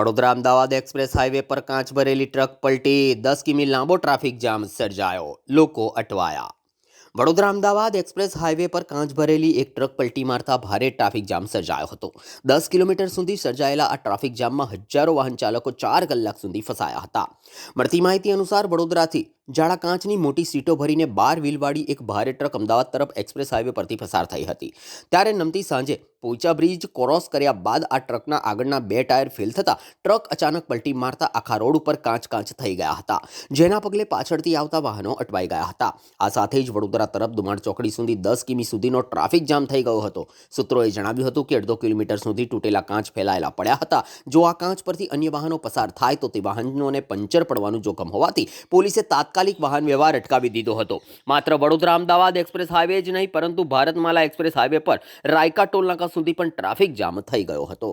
Vadodara Ahmedabad express highway પર કાચ ભરેલી ટ્રક પલટી 10 કિમી લાંબો ટ્રાફિક જામ સર્જાયો, લોકો અટવાયા। વડોદરા અમદાવાદ એક્સપ્રેસ હાઈવે પર કાચ ભરેલી એક ટ્રક પલટી મારતા ભારે ટ્રાફિક જામ સર્જાયો હતો। 10 કિલોમીટર સુધી સર્જાયેલા આ ટ્રાફિક જામમાં હજારો વાહન ચાલકો 4 કલાક સુધી ફસાયા હતા। મળતી માહિતી અનુસાર વડોદરાથી જાડા કાચની મોટી સીટો ભરીને 12 વ્હીલવાળી એક ભારે ટ્રક અમદાવાદ તરફ એક્સપ્રેસ હાઈવે પરથી પસાર થઈ હતી। ત્યારે નમતી સાંજે પોઈચા બ્રિજ ક્રોસ કર્યા બાદ આ ટ્રકના આગળના 2 ટાયર ફેલ થતા ટ્રક અચાનક પલટી મારતા આખા રોડ ઉપર કાચ થઈ ગયા હતા, જેના પગલે પાછળથી આવતા વાહનો અટવાઈ ગયા હતા। આ સાથે જ વડોદરા તરફ દુમાણ ચોકડી સુધી 10 કિમી સુધીનો ટ્રાફિક જામ થઈ ગયો હતો। સૂત્રોએ જણાવ્યું હતું કે 1.5 કિલોમીટર સુધી તૂટેલા કાચ ફેલાયેલા પડ્યા હતા। જો આ કાચ પરથી અન્ય વાહનો પસાર થાય તો તે વાહનોને પંચર પડવાનું જોખમ હોવાથી પોલીસે તાત્કાલિક વાહન વ્યવહાર અટકાવી દીધો હતો। માત્ર વડોદરા અમદાવાદ એક્સપ્રેસ હાઈવે જ નહીં પરંતુ ભારતમાલા એક્સપ્રેસ હાઈવે પર રાયકા ટોલ નાકા સુધી પણ ટ્રાફિક જામ થઈ ગયો હતો।